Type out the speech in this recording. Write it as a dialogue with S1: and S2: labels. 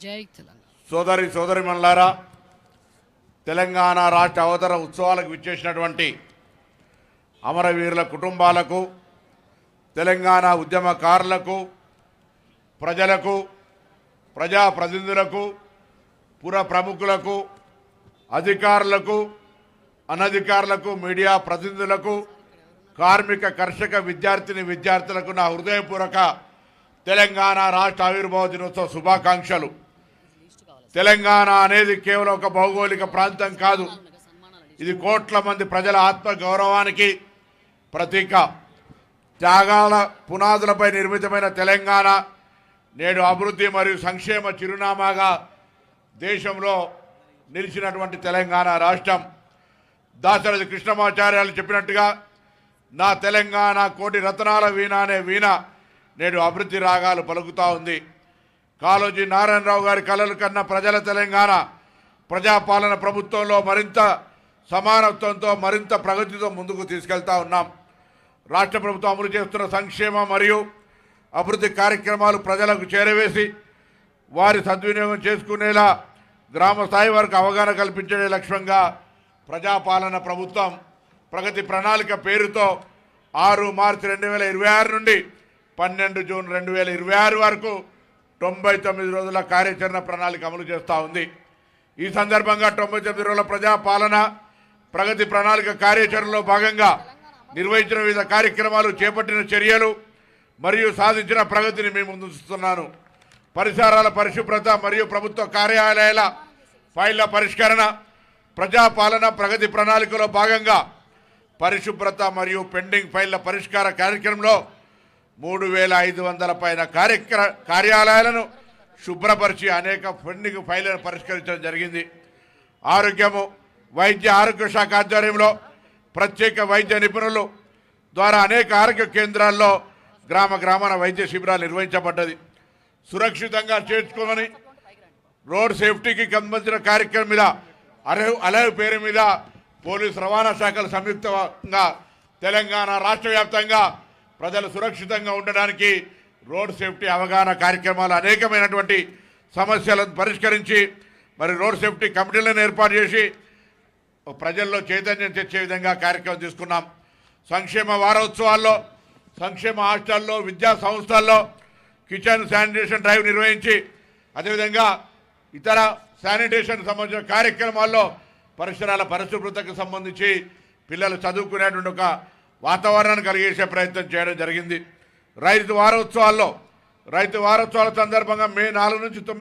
S1: జై తెలంగాణ.
S2: సోదరిమణులారా, తెలంగాణ రాష్ట్ర అవతర ఉత్సవాలకు విచ్చేసినటువంటి అమరవీరుల కుటుంబాలకు, తెలంగాణ ఉద్యమకారులకు, ప్రజలకు, ప్రజాప్రతినిధులకు, పుర ప్రముఖులకు, అధికారులకు, అనధికారులకు, మీడియా ప్రతినిధులకు, కార్మిక కర్షక విద్యార్థులకు నా హృదయపూర్వక తెలంగాణ రాష్ట్ర ఆవిర్భావ దినోత్సవ శుభాకాంక్షలు. తెలంగాణ అనేది కేవలం ఒక భౌగోళిక ప్రాంతం కాదు, ఇది కోట్ల మంది ప్రజల ఆత్మ గౌరవానికి ప్రతీక. త్యాగాల పునాదులపై నిర్మితమైన తెలంగాణ నేడు అభివృద్ధి మరియు సంక్షేమ చిరునామాగా దేశంలో నిలిచినటువంటి తెలంగాణ రాష్ట్రం. దాశరథి కృష్ణమాచార్యాలు చెప్పినట్టుగా, నా తెలంగాణ కోటి రత్నాల వీణ అనే వీణ నేడు అభివృద్ధి రాగాలు పలుకుతూ ఉంది. కాళోజీ నారాయణరావు గారి కలలు కన్న ప్రజల తెలంగాణ ప్రజాపాలన ప్రభుత్వంలో మరింత సమానత్వంతో, మరింత ప్రగతితో ముందుకు తీసుకెళ్తా ఉన్నాం. రాష్ట్ర ప్రభుత్వం అమలు చేస్తున్న సంక్షేమ మరియు అభివృద్ధి కార్యక్రమాలు ప్రజలకు చేరవేసి వారి సద్వినియోగం చేసుకునేలా గ్రామ స్థాయి వరకు అవగాహన కల్పించే లక్ష్యంగా ప్రజాపాలన ప్రభుత్వం ప్రగతి ప్రణాళిక పేరుతో 6 మార్చి 2026 నుండి 12 జూన్ 2026 వరకు 99 రోజుల కార్యాచరణ ప్రణాళిక అమలు చేస్తూ ఉంది. ఈ సందర్భంగా 99 రోజుల ప్రజాపాలన ప్రగతి ప్రణాళిక కార్యాచరణలో భాగంగా నిర్వహించిన వివిధ కార్యక్రమాలు, చేపట్టిన చర్యలు మరియు సాధించిన ప్రగతిని మేము ముందుస్తున్నాను. పరిసరాల పరిశుభ్రత మరియు ప్రభుత్వ కార్యాలయాల ఫైళ్ల పరిష్కరణ, ప్రజాపాలన ప్రగతి ప్రణాళికలో భాగంగా పరిశుభ్రత మరియు పెండింగ్ ఫైళ్ల పరిష్కార కార్యక్రమంలో 3500 పైన కార్యాలయాలను శుభ్రపరిచి అనేక పెండింగ్ ఫైళ్లను పరిష్కరించడం జరిగింది. ఆరోగ్యము, వైద్య ఆరోగ్య శాఖ ఆధ్వర్యంలో ప్రత్యేక వైద్య నిపుణులు ద్వారా అనేక ఆరోగ్య కేంద్రాల్లో గ్రామాన వైద్య శిబిరాలు నిర్వహించబడ్డది. సురక్షితంగా చేర్చుకోమని రోడ్ సేఫ్టీకి సంబంధించిన కార్యక్రమం మీద అలవ్ పేరు మీద పోలీసు రవాణా శాఖలు సంయుక్తంగా తెలంగాణ రాష్ట్ర వ్యాప్తంగా ప్రజలు సురక్షితంగా ఉండడానికి రోడ్ సేఫ్టీ అవగాహన కార్యక్రమాలు, అనేకమైనటువంటి సమస్యలను పరిష్కరించి మరి రోడ్ సేఫ్టీ కమిటీలను ఏర్పాటు చేసి ప్రజల్లో చైతన్యం తెచ్చే విధంగా కార్యక్రమం తీసుకున్నాం. సంక్షేమ వారోత్సవాల్లో, సంక్షేమ హాస్టల్లో, విద్యా సంస్థల్లో కిచెన్ శానిటేషన్ డ్రైవ్ నిర్వహించి, అదేవిధంగా ఇతర శానిటేషన్ సంబంధించిన కార్యక్రమాల్లో పరిసరాల పరిశుభ్రతకు సంబంధించి పిల్లలు చదువుకునేటువంటి ఒక వాతావరణాన్ని కలిగేసే ప్రయత్నం చేయడం జరిగింది. రైతు వారోత్సవాల సందర్భంగా మే 4 నుంచి 9